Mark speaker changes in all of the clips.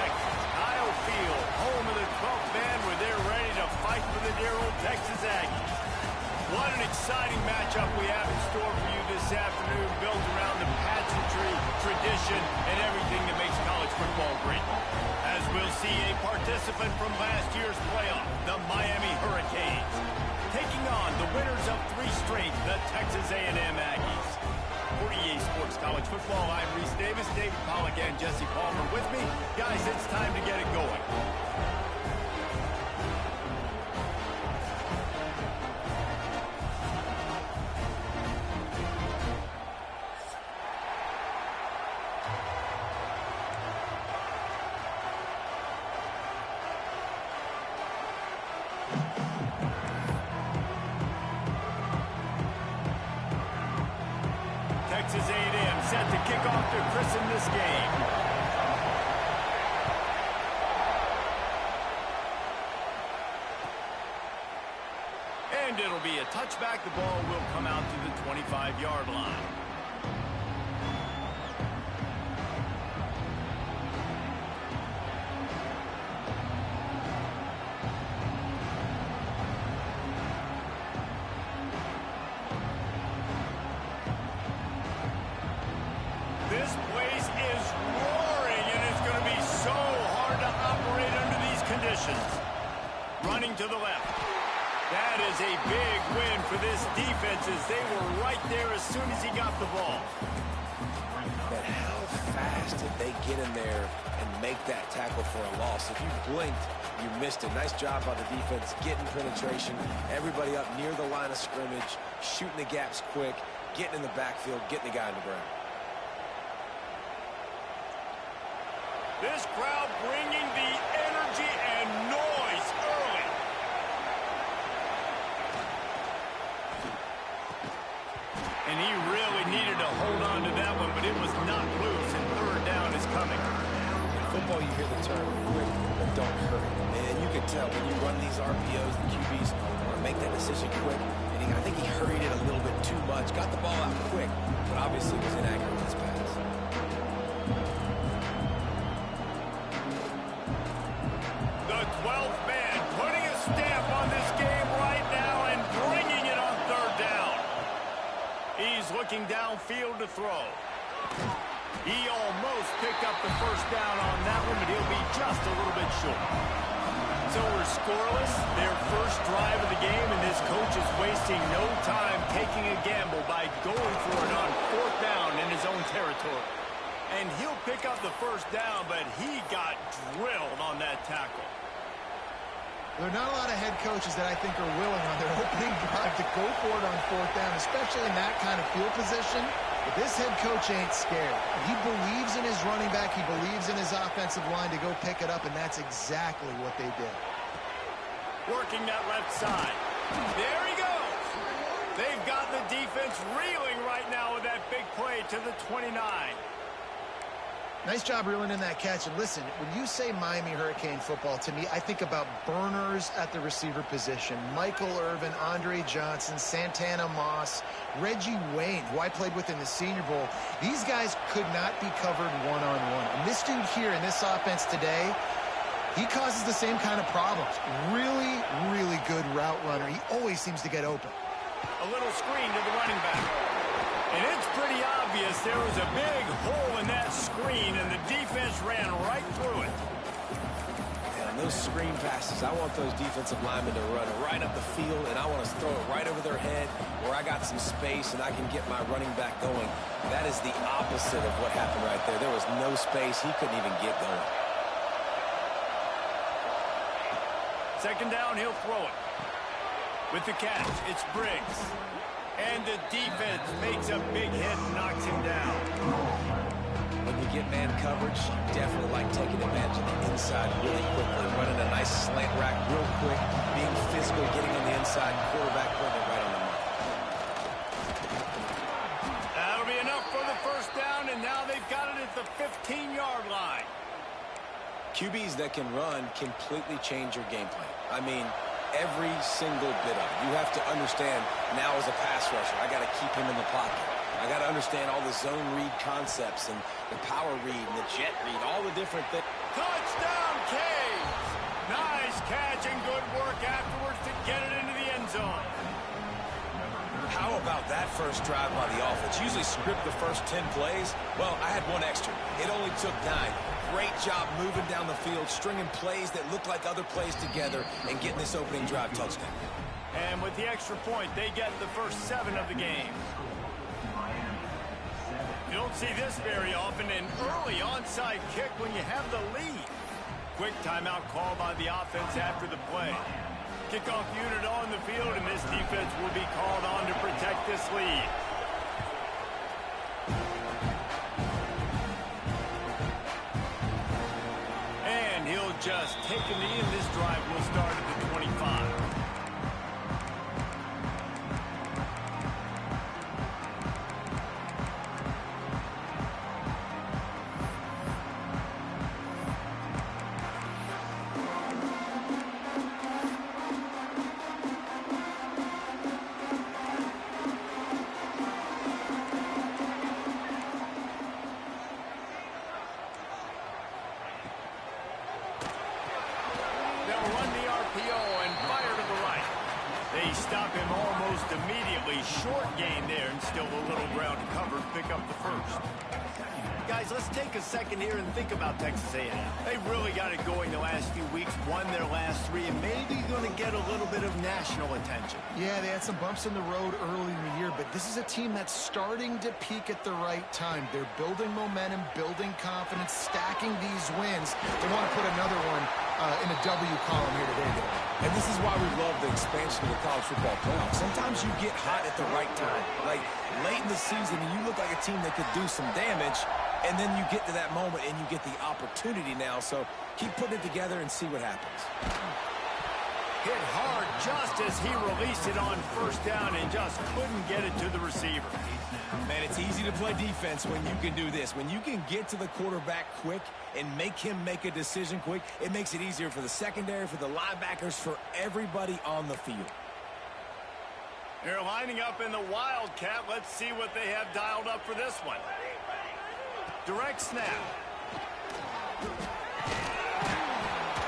Speaker 1: Texas. Kyle Field, home of the 12th man, where they're ready to fight for the dear old Texas Aggies. What an exciting matchup we have in store for you this afternoon, built around the pageantry, tradition, and everything that makes college football great. As we'll see a participant from last year's playoff, the Miami Hurricanes, taking on the winners of 3 straight, the Texas A&M Aggies. For EA Sports College Football, I'm Reese Davis, David Pollack, and Jesse Palmer with me. Guys, it's time to get it going. Texas A&M set to kick off to christen this game. And it'll be a touchback. The ball will come out to the 25-yard line. This place is roaring, and it's going to be so hard to operate under these conditions. Running to the left. That is a big win for this defense, as they were right there as soon as he got the ball.
Speaker 2: But how fast did they get in there and make that tackle for a loss? If you blinked, you missed it. Nice job by the defense, getting penetration. Everybody up near the line of scrimmage, shooting the gaps quick, getting in the backfield, getting the guy on the ground.
Speaker 1: This crowd bringing the energy and noise early. And he really needed to hold on to that one, but it was not loose, and third down is coming.
Speaker 2: In football, you hear the term quick, but don't hurry. And you can tell when you run these RPOs, the QBs want to make that decision quick. And I think he hurried it a little bit too much, got the ball out quick, but obviously was inaccurate with his pass.
Speaker 1: The 12th man putting a stamp on this game right now and bringing it on third down. He's looking downfield to throw. He almost picked up the first down on that one, but he'll be just a little bit short. So we're scoreless, their first drive of the game, and this coach is wasting no time taking a gamble by going for it on fourth down in his own territory. And he'll pick up the first down, but he got drilled on that tackle.
Speaker 3: There are not a lot of head coaches that I think are willing on their opening drive to go for it on fourth down, especially in that kind of field position. But this head coach ain't scared. He believes in his running back. He believes in his offensive line to go pick it up, and that's exactly what they did.
Speaker 1: Working that left side. There he goes. They've got the defense reeling right now with that big play to the 29.
Speaker 3: Nice job reeling in that catch. And listen, when you say Miami Hurricane football, to me, I think about burners at the receiver position. Michael Irvin, Andre Johnson, Santana Moss, Reggie Wayne, who I played with in the Senior Bowl. These guys could not be covered one-on-one. And this dude here in this offense today, he causes the same kind of problems. Really, really good route runner. He always seems to get open.
Speaker 1: A little screen to the running back. And it's pretty obvious there was a big hole in that screen, and the defense ran right through it.
Speaker 2: And those screen passes, I want those defensive linemen to run right up the field, and I want to throw it right over their head where I got some space and I can get my running back going. That is the opposite of what happened right there. There was no space. He couldn't even get going.
Speaker 1: Second down, he'll throw it. With the catch, it's Briggs. And the defense makes a big hit and knocks him down.
Speaker 2: When you get man coverage, you definitely like taking advantage of the inside really quickly, running a nice slant rack real quick, being physical, getting on the inside, quarterback putting it right on the mark.
Speaker 1: That'll be enough for the first down, and now they've got it at the 15-yard line.
Speaker 2: QBs that can run completely change your game plan. I mean, every single bit of it. You have to understand, now as a pass rusher, I got to keep him in the pocket. I got to understand all the zone read concepts and the power read and the jet read, all the different things.
Speaker 1: Touchdown, Caves! Nice catch and good work afterwards to get it into the end zone.
Speaker 2: How about that first drive by the offense? Usually script the first 10 plays. Well, I had one extra. It only took 9. Great job moving down the field, stringing plays that look like other plays together, and getting this opening drive touchdown.
Speaker 1: And with the extra point, they get the first 7 of the game. You don't see this very often, an early onside kick when you have the lead. Quick timeout call by the offense after the play. Kickoff unit on the field, and this defense will be called on to protect this lead. And he'll just take a knee, and this drive will start at the 25. Stop him almost immediately. Short gain there, and still a little ground to cover. Pick up the first. Guys, let's take a second here and think about Texas A&M. They really got it going the last few weeks, won their last 3, and maybe going to get a little bit of national attention.
Speaker 3: Yeah, they had some bumps in the road early in the year, but this is a team that's starting to peak at the right time. They're building momentum, building confidence, stacking these wins. They want to put another one in a W column here today, though.
Speaker 2: And this is why we love the expansion of the college football playoff. Sometimes you get hot at the right time. Like late in the season, and you look like a team that could do some damage, and then you get to that moment and you get the opportunity now. So keep putting it together and see what happens.
Speaker 1: Hit hard just as he released it on first down and just couldn't get it to the receiver.
Speaker 2: Man, it's easy to play defense when you can do this. When you can get to the quarterback quick and make him make a decision quick, it makes it easier for the secondary, for the linebackers, for everybody on the field.
Speaker 1: They're lining up in the Wildcat. Let's see what they have dialed up for this one. Direct snap.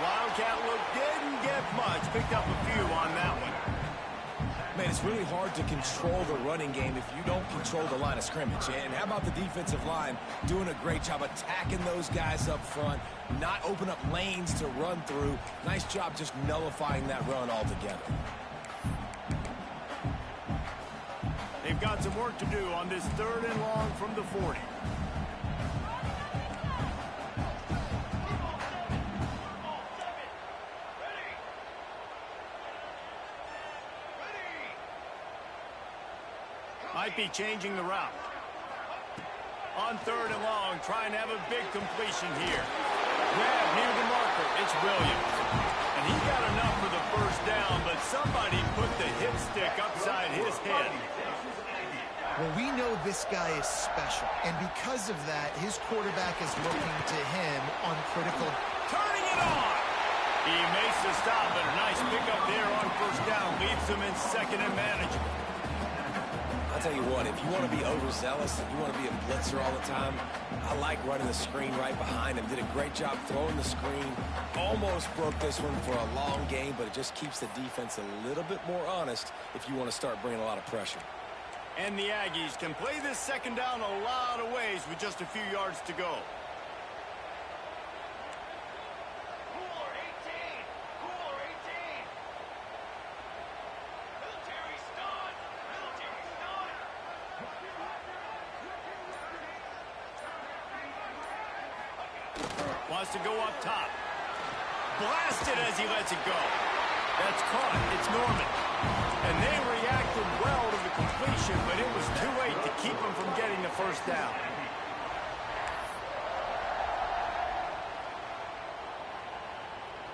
Speaker 1: Wildcat look didn't get much. Picked up a few on that one.
Speaker 2: Man, it's really hard to control the running game if you don't control the line of scrimmage. And how about the defensive line doing a great job attacking those guys up front, not open up lanes to run through. Nice job just nullifying that run altogether.
Speaker 1: They've got some work to do on this 3rd and long from the 40. Might be changing the route. On 3rd and long, trying to have a big completion here. Grab near the marker. It's Williams. And he got enough for the first down, but somebody put the hit stick upside his head.
Speaker 3: Well, we know this guy is special, and because of that, his quarterback is looking to him on critical.
Speaker 1: Turning it on! He makes the stop, but a nice pickup there on first down. Leaves him in 2nd and manageable.
Speaker 2: I'll tell you what, if you want to be overzealous and you want to be a blitzer all the time, I like running the screen right behind him. Did a great job throwing the screen. Almost broke this one for a long game, but it just keeps the defense a little bit more honest if you want to start bringing a lot of pressure.
Speaker 1: And the Aggies can play this 2nd down a lot of ways with just a few yards to go. Wants to go up top. Blasted as he lets it go. That's caught. It's Norman. And they reacted well to the completion, but it was too late to keep him from getting the first down.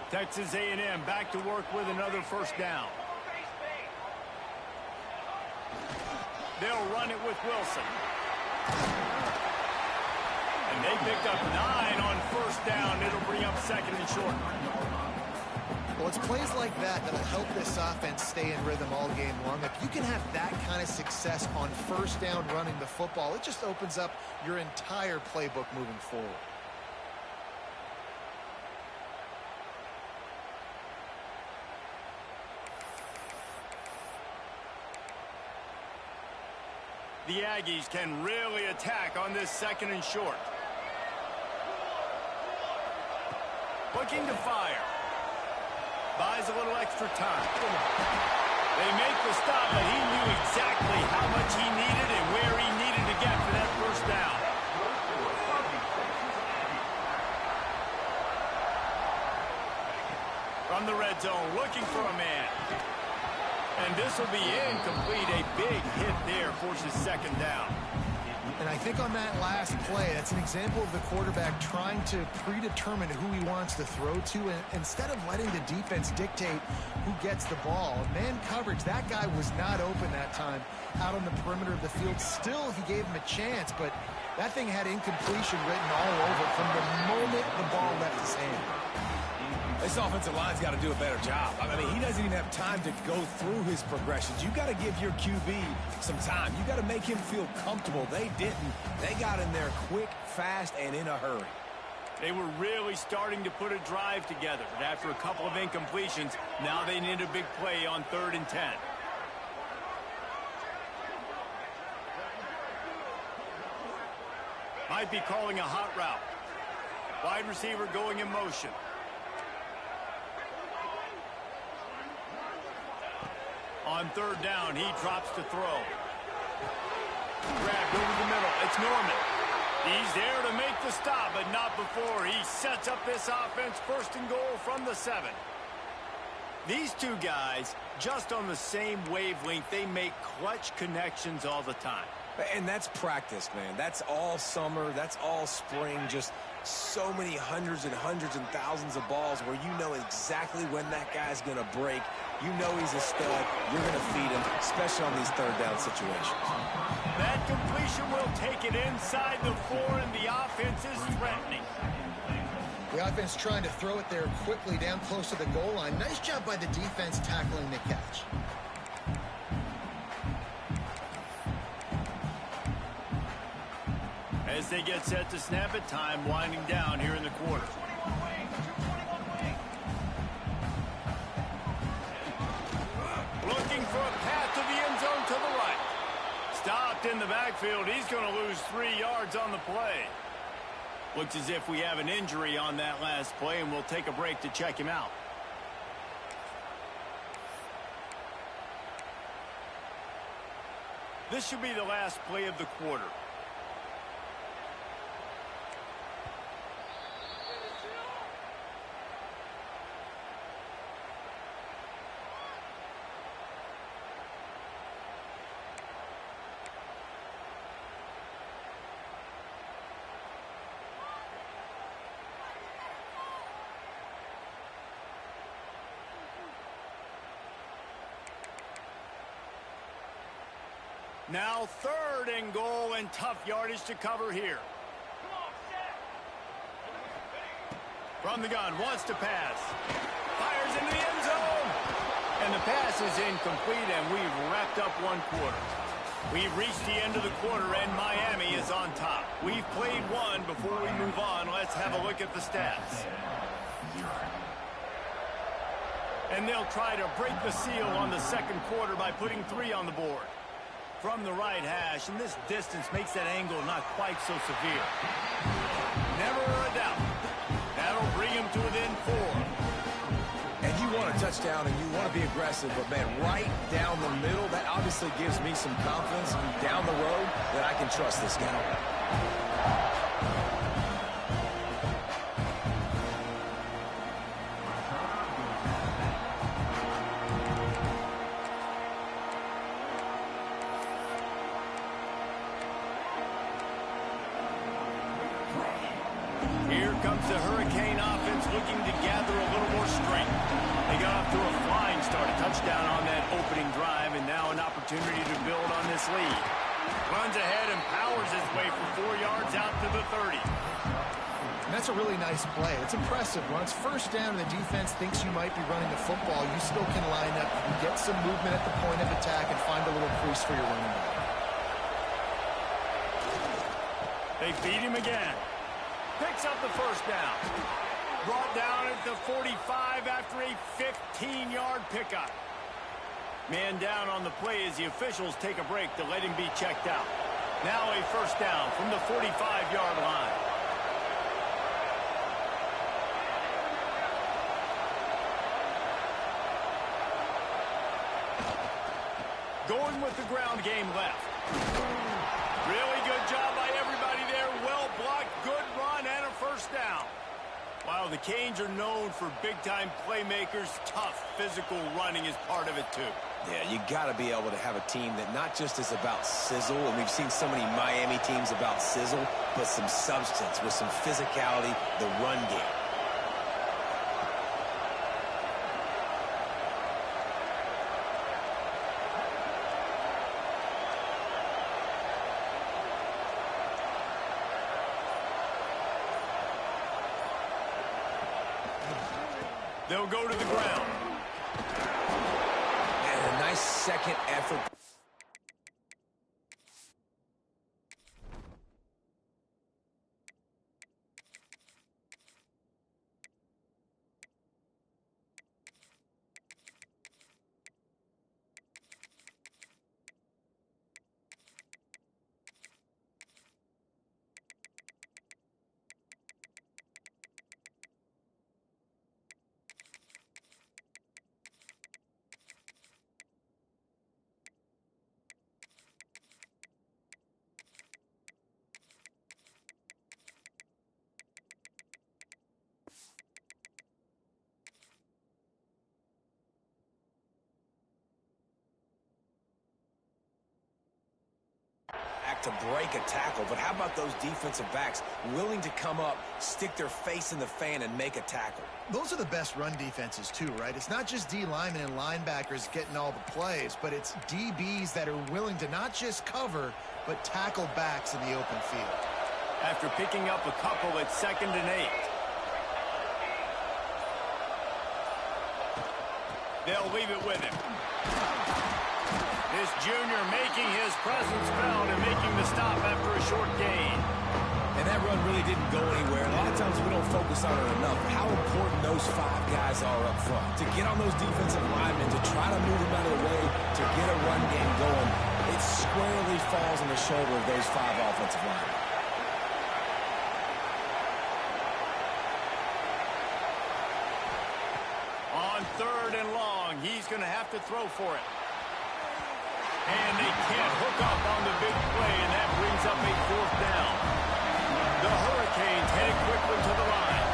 Speaker 1: Texas A&M back to work with another first down. They'll run it with Wilson. And they picked up 9 on first down. It'll bring up 2nd and short.
Speaker 3: Well, it's plays like that that'll help this offense stay in rhythm all game long. If you can have that kind of success on first down running the football, it just opens up your entire playbook moving forward.
Speaker 1: The Aggies can really attack on this 2nd and short. Looking to fire. Buys a little extra time. They make the stop, but he knew exactly how much he needed and where he needed to get for that first down. From the red zone, looking for a man. And this will be incomplete. A big hit there forces 2nd down.
Speaker 3: And I think on that last play, that's an example of the quarterback trying to predetermine who he wants to throw to, and instead of letting the defense dictate who gets the ball. Man coverage, that guy was not open that time out on the perimeter of the field. Still, he gave him a chance, but that thing had incompletion written all over it from the moment the ball left his hand.
Speaker 2: This offensive line's got to do a better job. I mean, he doesn't even have time to go through his progressions. You got to give your QB some time. You got to make him feel comfortable. They didn't. They got in there quick, fast, and in a hurry.
Speaker 1: They were really starting to put a drive together, but after a couple of incompletions, now they need a big play on 3rd and 10. Might be calling a hot route. Wide receiver going in motion. On 3rd down, he drops to throw. Grabbed over the middle. It's Norman. He's there to make the stop, but not before. He sets up this offense 1st and goal from the 7. These two guys, just on the same wavelength, they make clutch connections all the time.
Speaker 2: And that's practice, man. That's all summer. That's all spring. Just so many hundreds and thousands of balls where you know exactly when that guy's going to break. You know he's a stud. You're going to feed him, especially on these 3rd down situations.
Speaker 1: That completion will take it inside the 4, and the offense is threatening.
Speaker 3: The offense trying to throw it there quickly down close to the goal line. Nice job by the defense tackling the catch.
Speaker 1: As they get set to snap it, time winding down here in the quarter. Looking for a path to the end zone to the right. Stopped in the backfield. He's going to lose 3 yards on the play. Looks as if we have an injury on that last play, and we'll take a break to check him out. This should be the last play of the quarter. Now 3rd and goal, and tough yardage to cover here. From the gun, wants to pass. Fires into the end zone. And the pass is incomplete, and we've wrapped up 1 quarter. We've reached the end of the quarter, and Miami is on top. We've played 1. Before we move on, let's have a look at the stats. And they'll try to break the seal on the 2nd quarter by putting 3 on the board. From the right hash, and this distance makes that angle not quite so severe. Never a doubt. That'll bring him to within 4.
Speaker 2: And you want a touchdown, and you want to be aggressive, but, man, right down the middle, that obviously gives me some confidence down the road that I can trust this guy.
Speaker 1: Here comes the Hurricane offense looking to gather a little more strength. They got off to a flying start, a touchdown on that opening drive, and now an opportunity to build on this lead. Runs ahead and powers his way for 4 yards out to the 30.
Speaker 3: And that's a really nice play. It's impressive. Once first down and the defense thinks you might be running the football, you still can line up, you can get some movement at the point of attack, and find a little crease for your running back.
Speaker 1: They feed him again. Picks up the first down. Brought down at the 45 after a 15-yard pickup. Man down on the play as the officials take a break to let him be checked out. Now a first down from the 45-yard line. Going with the ground game left. Really good job by everybody there. Well blocked, good run, and a first down. While the Canes are known for big-time playmakers, tough physical running is part of it too.
Speaker 2: Yeah, you got to be able to have a team that not just is about sizzle, and we've seen so many Miami teams about sizzle, but some substance with some physicality, the run game.
Speaker 1: They'll go to the ground.
Speaker 2: And a nice second effort. To break a tackle, but how about those defensive backs willing to come up, stick their face in the fan, and make a tackle?
Speaker 3: Those are the best run defenses too, right? It's not just D linemen and linebackers getting all the plays, but it's DBs that are willing to not just cover, but tackle backs in the open field.
Speaker 1: After picking up a couple at 2nd and 8. They'll leave it with him. This junior making his presence felt and making the stop after a short gain.
Speaker 2: And that run really didn't go anywhere. A lot of times we don't focus on it enough. How important those 5 guys are up front. To get on those defensive linemen, to try to move them out of the way, to get a run game going, it squarely falls on the shoulder of those 5 offensive linemen.
Speaker 1: On 3rd and long, he's going to have to throw for it. And they can't hook up on the big play, and that brings up a 4th down. The Hurricanes heading quickly to the line.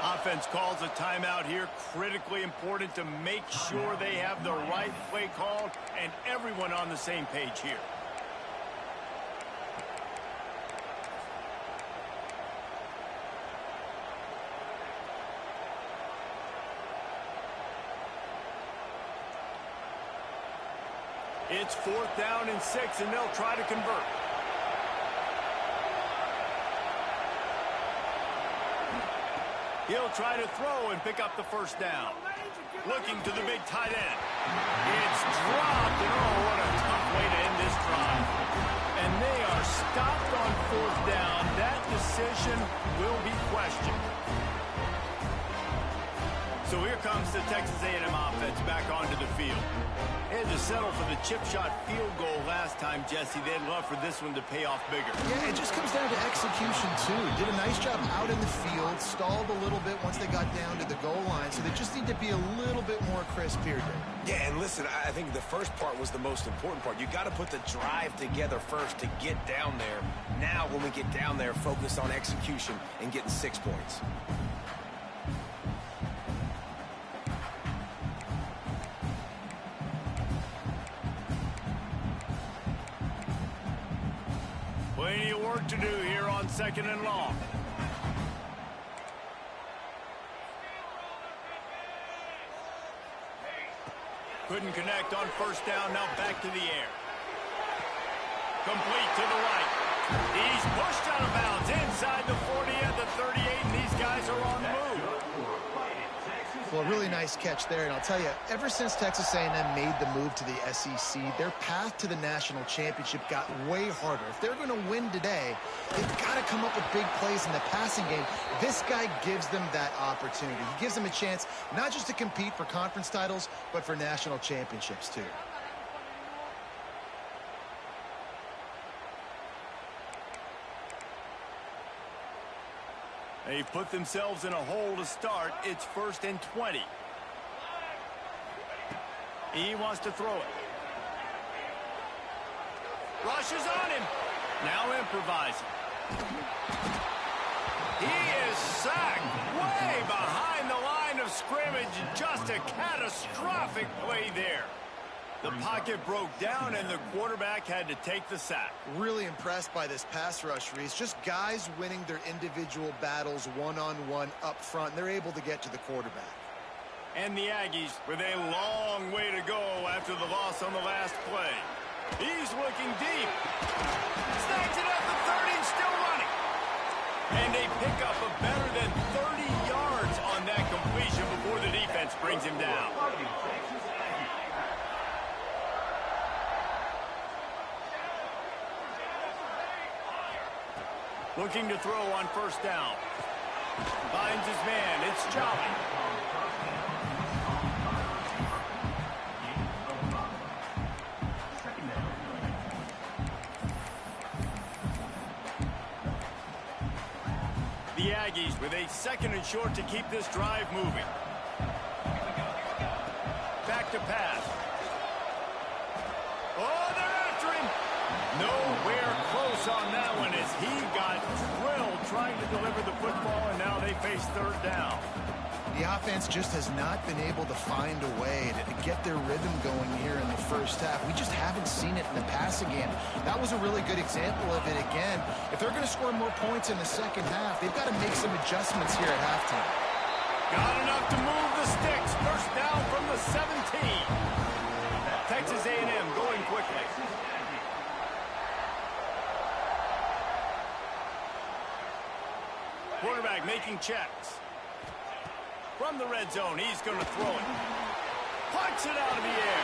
Speaker 1: Offense calls a timeout here. Critically important to make sure they have the right play called and everyone on the same page here. It's 4th down and 6, and they'll try to convert. He'll try to throw and pick up the first down. Looking to the big tight end. It's dropped, and oh, what a tough way to end this drive. And they are stopped on 4th down. That decision will be questioned. So here comes the Texas A&M offense back onto the field. They had to settle for the chip shot field goal last time, Jesse. They'd love for this one to pay off bigger.
Speaker 3: Yeah, it just comes down to execution, too. Did a nice job out in the field, stalled a little bit once they got down to the goal line, so they just need to be a little bit more crisp here, Dave.
Speaker 2: Yeah, and listen, I think the first part was the most important part. You got to put the drive together first to get down there. Now, when we get down there, focus on execution and getting 6 points.
Speaker 1: to do here on 2nd and long. Couldn't connect on 1st down. Now back to the air. Complete to the right. He's pushed out of bounds inside the 40 at the 38, and these guys are on the move.
Speaker 3: Well, really nice catch there, and I'll tell you, ever since Texas A&M made the move to the SEC, their path to the national championship got way harder. If they're going to win today, they've got to come up with big plays in the passing game. This guy gives them that opportunity. He gives them a chance not just to compete for conference titles, but for national championships too.
Speaker 1: They've put themselves in a hole to start. It's 1st and 20. He wants to throw it. Rushes on him. Now improvising. He is sacked way behind the line of scrimmage. Just a catastrophic play there. The pocket broke down, and the quarterback had to take the sack.
Speaker 3: Really impressed by this pass rush, Reese. Just guys winning their individual battles one-on-one up front. They're able to get to the quarterback.
Speaker 1: And the Aggies with a long way to go after the loss on the last play. He's looking deep. Snags it at the 30 and still running. And they pick up a better than 30 yards on that completion before the defense brings him down. Looking to throw on 1st down. Finds his man. It's Jolly. The Aggies with a 2nd and short to keep this drive moving. Back to pass. Oh, they're after him. Nowhere close on that one as he got drilled trying to deliver the football, and now they face 3rd down.
Speaker 3: The offense just has not been able to find a way to get their rhythm going here in the 1st half. We just haven't seen it in the passing game. That was a really good example of it again. If they're going to score more points in the 2nd half, they've got to make some adjustments here at halftime.
Speaker 1: Got enough to move the sticks. 1st down from the 17. Texas A&M going quickly. Quarterback making checks. From the red zone, he's going to throw it. Punts it out of the air.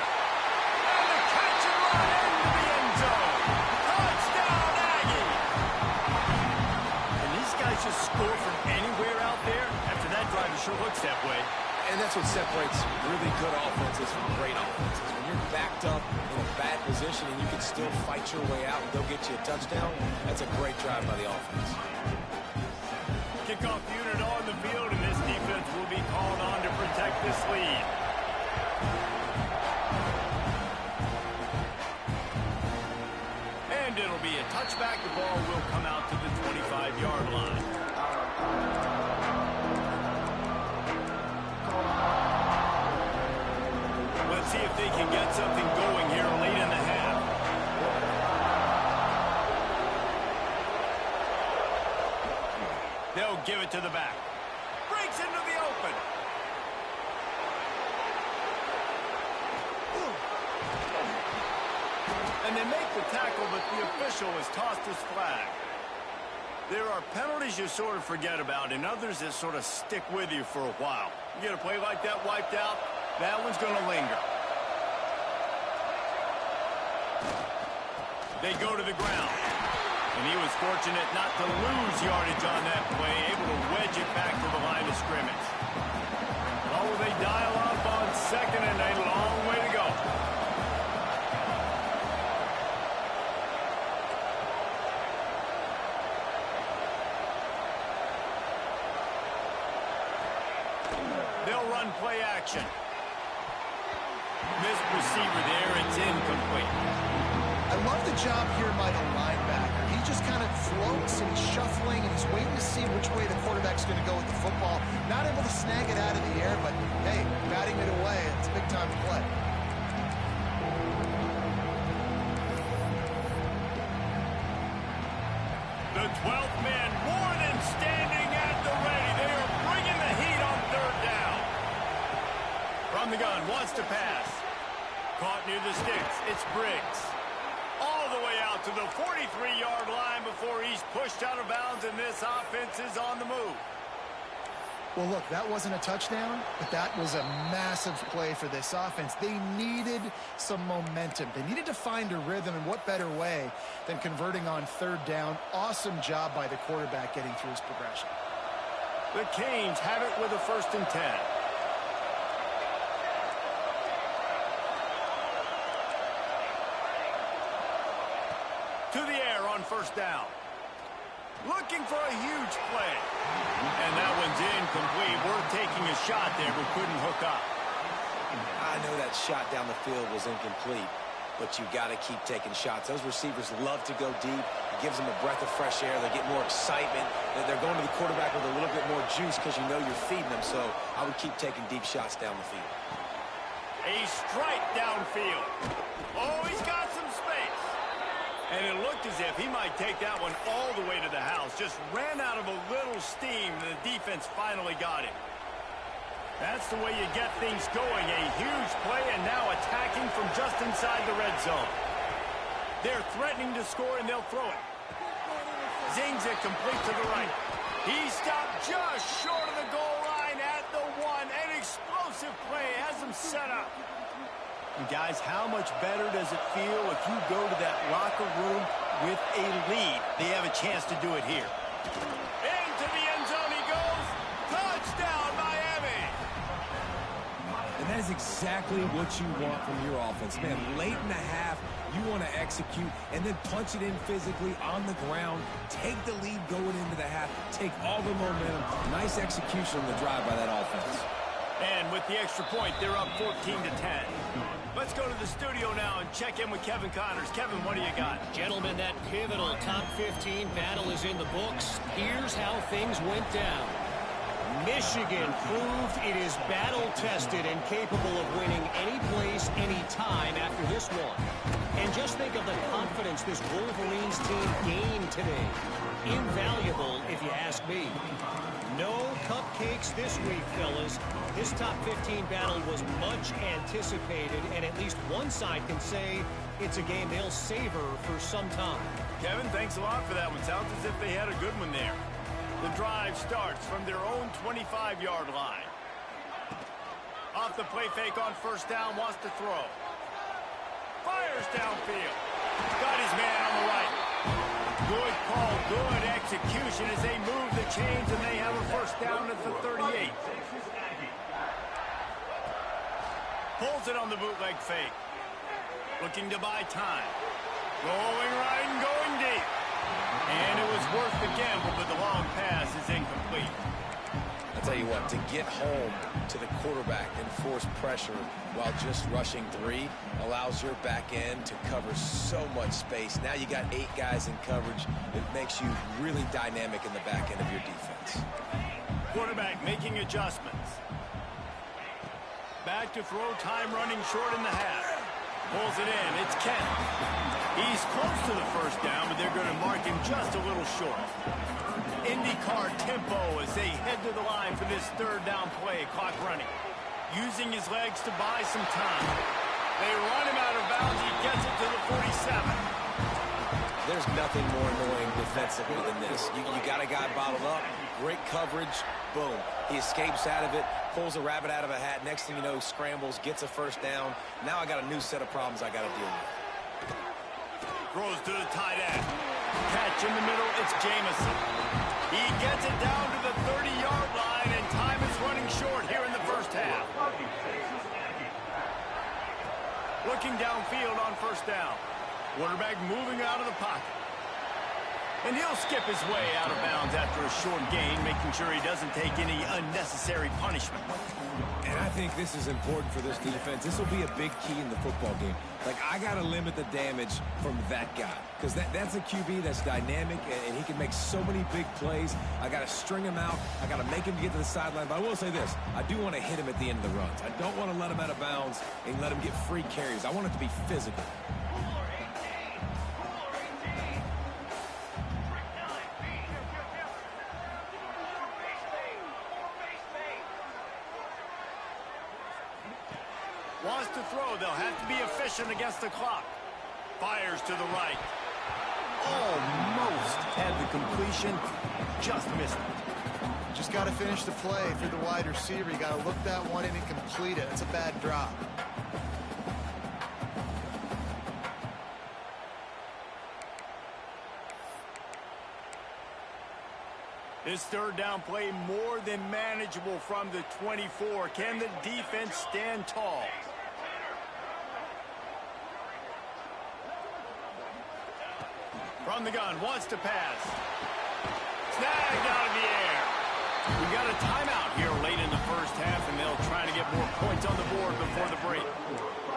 Speaker 1: And the catch and run into the end zone. Touchdown, Aggie! Can these guys just score from anywhere out there? After that drive, it sure looks that way.
Speaker 2: And that's what separates really good offenses from great offenses. When you're backed up in a bad position and you can still fight your way out and go get you a touchdown, that's a great drive by the offense.
Speaker 1: Kickoff unit on the field, and this defense will be called on to protect this lead. And it'll be a touchback. The ball will come out to the 25-yard line. Let's see if they can get something going here late in the half. They'll give it to the back. Breaks into the open. And they make the tackle, but the official has tossed his flag. There are penalties you sort of forget about, and others that sort of stick with you for a while. You get a play like that wiped out, that one's going to linger. They go to the ground. And he was fortunate not to lose yardage on that play, able to wedge it back to the line of scrimmage. Oh, they dial up on 2nd and a long way to go. They'll run play action. Missed receiver there, it's incomplete.
Speaker 3: I love the job here by the linebacker. He just kind of floats and he's shuffling and he's waiting to see which way the quarterback's going to go with the football. Not able to snag it out of the air, but hey, batting it away, it's a big time play.
Speaker 1: The The 12th man more than standing at the ready. They are bringing the heat on third down. From the gun, wants to pass. Caught near the sticks. It's Briggs. All the way out to the 43-yard line before he's pushed out of bounds, and this offense is on the move.
Speaker 3: Well, look, that wasn't a touchdown, but that was a massive play for this offense. They needed some momentum. They needed to find a rhythm, and what better way than converting on third down. Awesome job by the quarterback getting through his progression.
Speaker 1: The Canes have it with a 1st and 10. To the air on 1st down. Looking for a huge play. And that one's incomplete. We're taking a shot there, but couldn't hook up.
Speaker 2: I know that shot down the field was incomplete, but you got to keep taking shots. Those receivers love to go deep. It gives them a breath of fresh air. They get more excitement. They're going to the quarterback with a little bit more juice because you know you're feeding them. So I would keep taking deep shots down the field.
Speaker 1: A strike downfield. Oh, he's got some space. And it looked as if he might take that one all the way to the house. Just ran out of a little steam. The defense finally got him. That's the way you get things going. A huge play, and now attacking from just inside the red zone. They're threatening to score, and they'll throw it. Zings it complete to the right. He stopped just short of the goal line at the 1. An explosive play has him set up. And guys, how much better does it feel if you go to that locker room with a lead? They have a chance to do it here. Into the end zone he goes. Touchdown, Miami.
Speaker 2: And that is exactly what you want from your offense. Man, late in the half, you want to execute and then punch it in physically on the ground. Take the lead going into the half. Take all the momentum. Nice execution on the drive by that offense.
Speaker 1: And with the extra point, they're up 14-10. Let's go to the studio now and check in with Kevin Connors. Kevin, what do you got?
Speaker 4: Gentlemen, that pivotal top 15 battle is in the books. Here's how things went down. Michigan proved it is battle-tested and capable of winning any place, any time after this one. And just think of the confidence this Wolverines team gained today. Invaluable, if you ask me. No cupcakes this week, fellas. This top 15 battle was much anticipated, and at least one side can say it's a game they'll savor for some time.
Speaker 1: Kevin, thanks a lot for that one. Sounds as if they had a good one there. The drive starts from their own 25-yard line. Off the play fake on 1st down, wants to throw. Fires downfield. Got his man on the right. Good call, good execution as they move the chains, and they have a 1st down at the 38. Pulls it on the bootleg fake. Looking to buy time. Going right and going deep. And it was worth the gamble, but the long pass is incomplete.
Speaker 2: I'll tell you what, to get home to the quarterback and force pressure while just rushing 3 allows your back end to cover so much space. Now you got 8 guys in coverage. It makes you really dynamic in the back end of your defense.
Speaker 1: Quarterback making adjustments. Back to throw, time running short in the half. Pulls it in, it's Kent. He's close to the 1st down, but they're going to mark him just a little short. IndyCar tempo as they head to the line for this 3rd down play, clock running. Using his legs to buy some time. They run him out of bounds, he gets it to the 47.
Speaker 2: There's nothing more annoying defensively than this. You got a guy bottled up, great coverage, boom. He escapes out of it, pulls a rabbit out of a hat. Next thing you know, scrambles, gets a 1st down. Now I got a new set of problems I got to deal with.
Speaker 1: Throws to the tight end. Catch in the middle, it's Jamison. He gets it down to the 30-yard line, and time is running short here in the 1st half. Looking downfield on 1st down. Quarterback moving out of the pocket. And he'll skip his way out of bounds after a short gain, making sure he doesn't take any unnecessary punishment.
Speaker 2: And I think this is important for this defense. This will be a big key in the football game. Like, I got to limit the damage from that guy because that's a QB that's dynamic, and he can make so many big plays. I got to string him out. I got to make him get to the sideline. But I will say this. I do want to hit him at the end of the runs. I don't want to let him out of bounds and let him get free carries. I want it to be physical.
Speaker 1: Wants to throw. They'll have to be efficient against the clock. Fires to the right. Almost had the completion. Just missed it.
Speaker 3: Just got to finish the play. If you're the wide receiver, you got to look that one in and complete it. It's a bad drop.
Speaker 1: This third down play more than manageable from the 24. Can the defense stand tall? From the gun, wants to pass. Snagged out of the air. We got a timeout here late in the first half, and they'll try to get more points on the board before the break.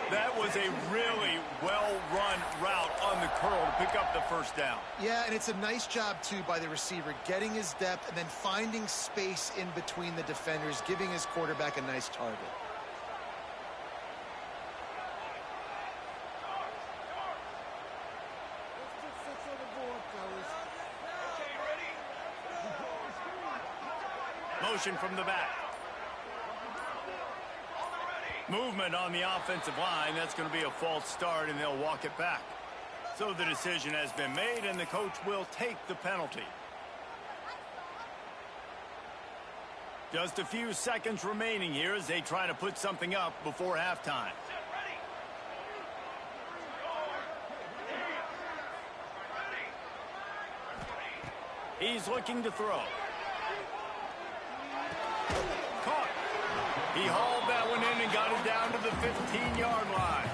Speaker 1: That was a really well-run route on the curl to pick up the first down.
Speaker 3: Yeah, and it's a nice job, too, by the receiver, getting his depth and then finding space in between the defenders, giving his quarterback a nice target.
Speaker 1: Motion from the back. Movement on the offensive line. That's going to be a false start, and they'll walk it back. So the decision has been made, and the coach will take the penalty. Just a few seconds remaining here as they try to put something up before halftime. He's looking to throw. Caught. He hauled that one in and got it down to the 15-yard line.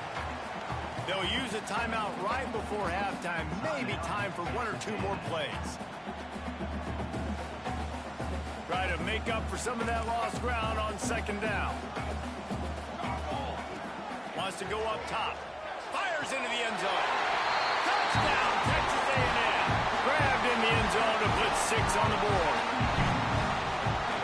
Speaker 1: They'll use a timeout right before halftime. Maybe time for one or two more plays. Try to make up for some of that lost ground on second down. Wants to go up top. Fires into the end zone. Touchdown, Texas A&M. Grabbed in the end zone to put 6 on the board.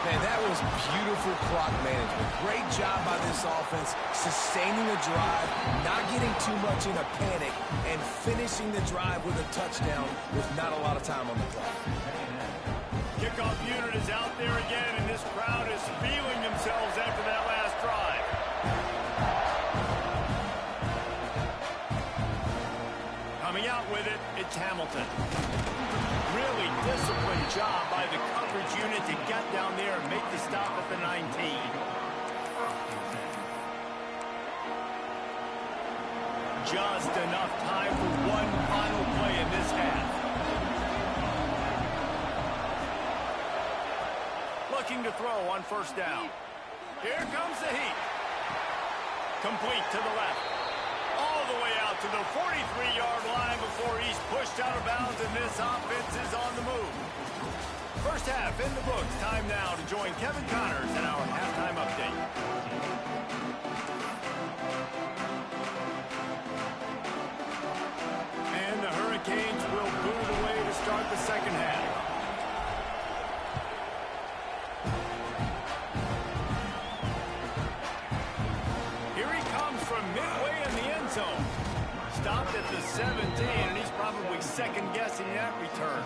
Speaker 2: Man, that was beautiful clock management. Great job by this offense, sustaining the drive, not getting too much in a panic, and finishing the drive with a touchdown with not a lot of time on the clock.
Speaker 1: Kickoff unit is out there again, and this crowd is feeling themselves after that last drive. Coming out with it, it's Hamilton. Really disciplined job by the coverage unit to get down there and make the stop at the 19. Just enough time for one final play in this half. Looking to throw on first down. Here comes the heat. Complete to the left. All the way out to the 43-yard line before he's pushed out of bounds, and this offense is on the move. First half in the books. Time now to join Kevin Connors in our halftime update. And the Hurricanes will boot it away to start the second half. Zone. Stopped at the 17, and he's probably second-guessing that return.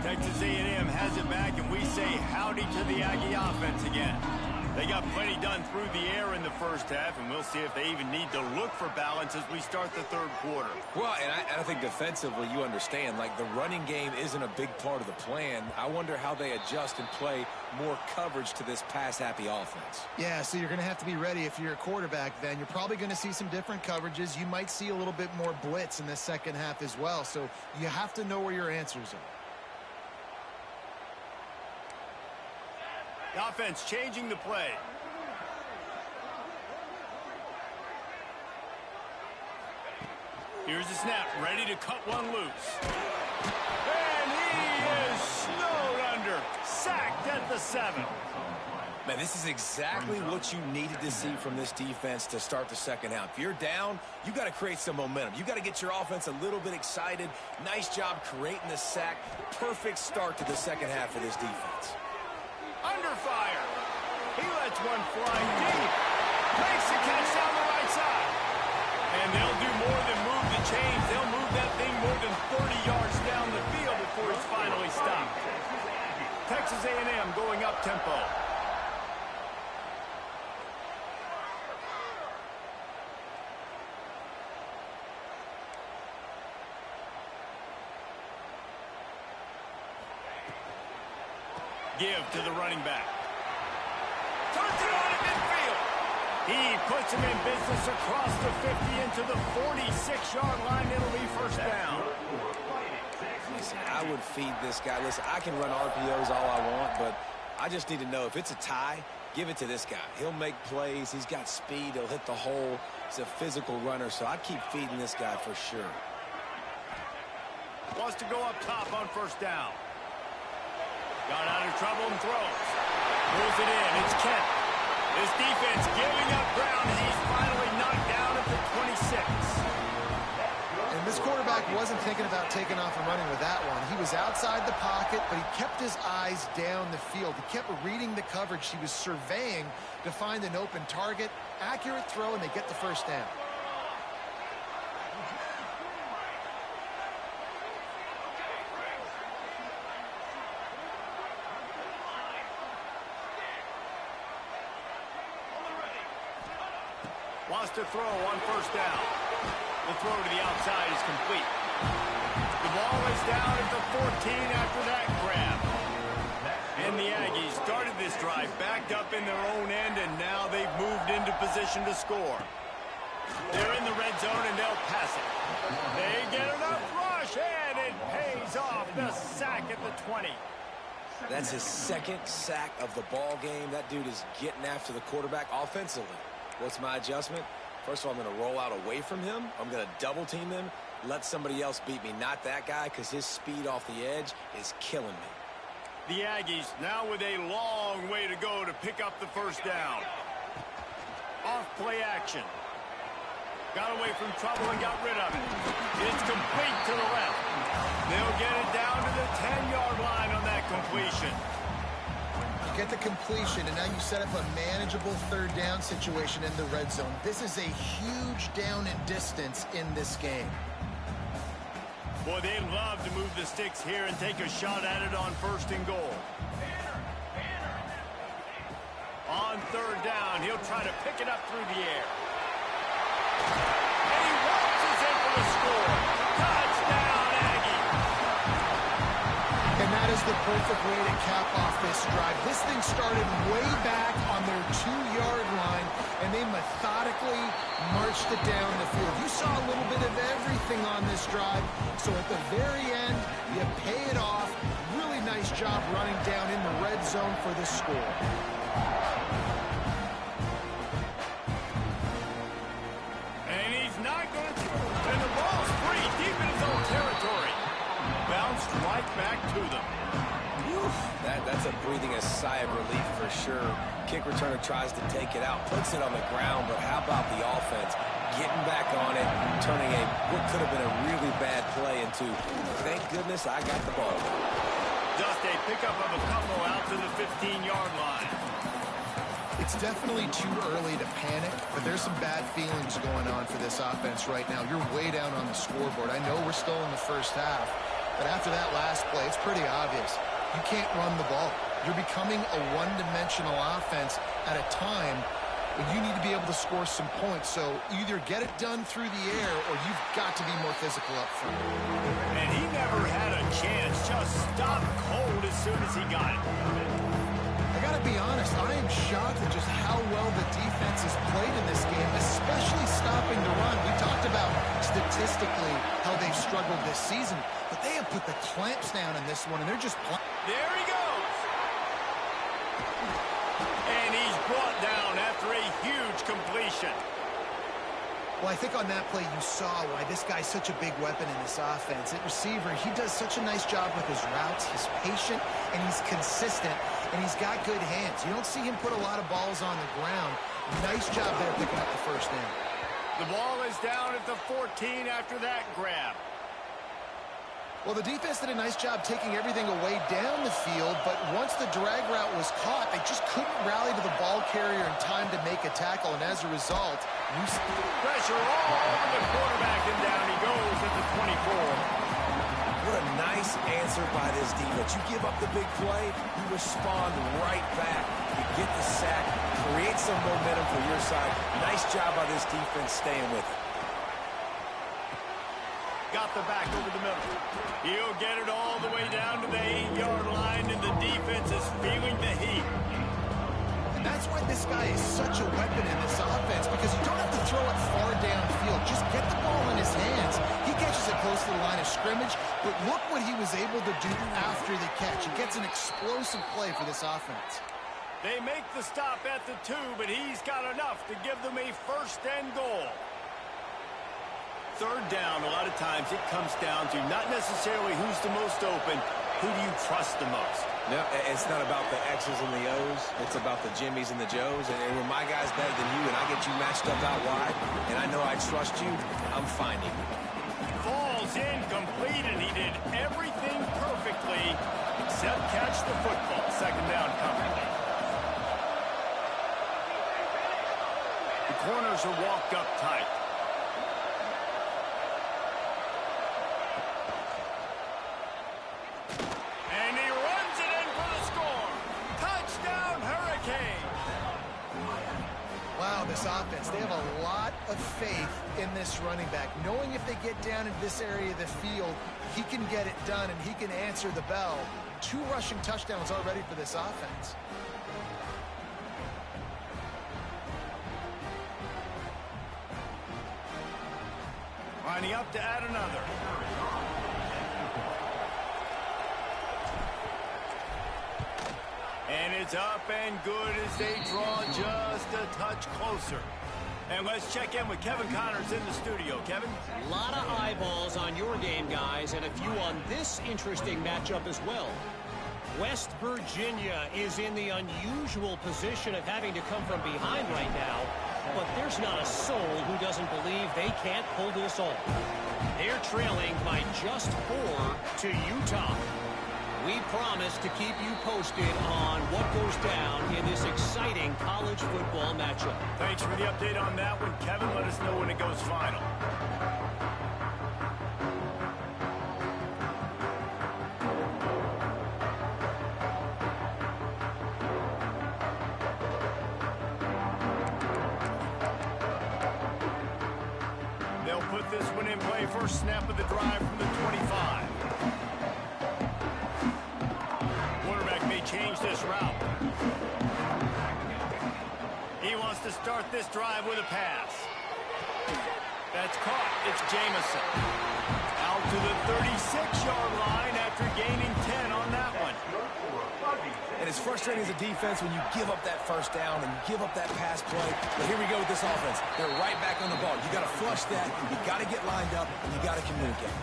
Speaker 1: Texas A&M has it back, and we say howdy to the Aggie offense again. They got plenty done through the air in the first half, and we'll see if they even need to look for balance as we start the third quarter.
Speaker 2: Well, and I think defensively, you understand, like the running game isn't a big part of the plan. I wonder how they adjust and play more coverage to this pass-happy offense.
Speaker 3: Yeah, so you're going to have to be ready if you're a quarterback then. You're probably going to see some different coverages. You might see a little bit more blitz in the second half as well, so you have to know where your answers are.
Speaker 1: The offense changing the play. Here's the snap, ready to cut one loose. And he is snowed under, sacked at the 7.
Speaker 2: Man, this is exactly what you needed to see from this defense to start the second half. If you're down, you got to create some momentum. You got to get your offense a little bit excited. Nice job creating the sack. Perfect start to the second half of this defense.
Speaker 1: Under fire. He lets one fly deep. Makes the catch down the right side. And they'll do more than move the change. They'll move that thing more than 30 yards down the field before he's finally stopped. Texas A&M going up tempo. Give to the running back. Turns it on at midfield. He puts him in business across the 50 into the 46-yard line. It'll be first down.
Speaker 2: Listen, I would feed this guy. Listen, I can run RPOs all I want, but I just need to know if it's a tie, give it to this guy. He'll make plays. He's got speed. He'll hit the hole. He's a physical runner, so I'd keep feeding this guy for sure.
Speaker 1: Wants to go up top on first down. Got out of trouble and throws. Moves it in. It's Kent. This defense giving up ground as he's finally knocked down at the 26.
Speaker 3: And this quarterback wasn't thinking about taking off and running with that one. He was outside the pocket, but he kept his eyes down the field. He kept reading the coverage. He was surveying to find an open target. Accurate throw, and they get the first down.
Speaker 1: Wants to throw on first down. The throw to the outside is complete. The ball is down at the 14 after that grab. And the Aggies started this drive backed up in their own end, and now they've moved into position to score. They're in the red zone, and they'll pass it. They get enough rush, and it pays off. The sack at the 20.
Speaker 2: That's his second sack of the ball game. That dude is getting after the quarterback offensively. What's my adjustment? First of all, I'm going to roll out away from him. I'm going to double team him, let somebody else beat me, not that guy, because his speed off the edge is killing me.
Speaker 1: The Aggies now with a long way to go to pick up the first down. Off play action. Got away from trouble and got rid of it. It's complete to the left. They'll get it down to the 10-yard line on that completion.
Speaker 3: Get the completion, and now you set up a manageable third down situation in the red zone. This is a huge down in distance in this game.
Speaker 1: Boy, they love to move the sticks here and take a shot at it on first and goal. On third down, he'll try to pick it up through the air. And he walks in for the score. Touchdown, Aggie.
Speaker 3: And that is the perfect way to cap off this drive. This thing started way back on their 2-yard line, and they methodically marched it down the field. You saw a little bit of everything on this drive, so at the very end, you pay it off. Really nice job running down in the red zone for the score.
Speaker 1: And he's not going to throw. And the ball's free deep in his own territory. Bounced right back to them.
Speaker 2: That's a breathing a sigh of relief for sure. Kick returner tries to take it out, puts it on the ground, but how about the offense getting back on it, turning what could have been a really bad play into, thank goodness I got the ball.
Speaker 1: Just a pickup of a couple out to the 15-yard line.
Speaker 3: It's definitely too early to panic, but there's some bad feelings going on for this offense right now. You're way down on the scoreboard. I know we're still in the first half, but after that last play, it's pretty obvious. You can't run the ball. You're becoming a one-dimensional offense at a time when you need to be able to score some points. So either get it done through the air or you've got to be more physical up front.
Speaker 1: And he never had a chance. Just stopped cold as soon as he got it.
Speaker 3: I got to be honest, I am shocked at just how well the defense has played in this game, especially stopping the run. We talked about statistically how they've struggled this season, but they have put the clamps down in this one, and they're just playing.
Speaker 1: There he goes. And he's brought down after a huge completion.
Speaker 3: Well, I think on that play you saw why this guy's such a big weapon in this offense. At receiver, he does such a nice job with his routes. He's patient, and he's consistent, and he's got good hands. You don't see him put a lot of balls on the ground. Nice job there picking up the first down.
Speaker 1: The ball is down at the 14 after that grab.
Speaker 3: Well, the defense did a nice job taking everything away down the field, but once the drag route was caught, they just couldn't rally to the ball carrier in time to make a tackle, and as a result,
Speaker 1: Pressure all over the quarterback, and down he goes at the 24.
Speaker 2: What a nice answer by this defense. You give up the big play, you respond right back. You get the sack, create some momentum for your side. Nice job by this defense staying with it.
Speaker 1: Got the back over the middle. He'll get it all the way down to the 8-yard line, and the defense is feeling the heat.
Speaker 3: That's why this guy is such a weapon in this offense, because you don't have to throw it far downfield. Just get the ball in his hands. He catches it close to the line of scrimmage, but look what he was able to do after the catch. He gets an explosive play for this offense.
Speaker 1: They make the stop at the 2, but he's got enough to give them a first and goal. Third down, a lot of times it comes down to not necessarily who's the most open, who do you trust the most?
Speaker 2: No, it's not about the X's and the O's. It's about the Jimmies and the Joes. And when my guy's better than you and I get you matched up out wide, and I know I trust you, I'm finding you.
Speaker 1: Falls incomplete, and he did everything perfectly except catch the football. Second down coming. The corners are walked up tight. And he runs it in for the score. Touchdown, Hurricane.
Speaker 3: Wow, this offense, they have a lot of faith in this running back, knowing if they get down into this area of the field, he can get it done and he can answer the bell. 2 rushing touchdowns already for this offense.
Speaker 1: Lining up to add another. And it's up and good as they draw just a touch closer. And let's check in with Kevin Connors in the studio. Kevin?
Speaker 4: A lot of eyeballs on your game, guys, and a few on this interesting matchup as well. West Virginia is in the unusual position of having to come from behind right now, but there's not a soul who doesn't believe they can't pull this off. They're trailing by just 4 to Utah. We promise to keep you posted on what goes down in this exciting college football matchup.
Speaker 1: Thanks for the update on that one, Kevin. Let us know when it goes final. They'll put this one in play. First snap of the drive from the 25. Change this route. He wants to start this drive with a pass. That's caught. It's Jamison. Out to the 36-yard line after gaining 10 on that one.
Speaker 2: And it's frustrating as a defense when you give up that first down and you give up that pass play. But here we go with this offense. They're right back on the ball. You got to flush that. You got to get lined up, and you got to communicate.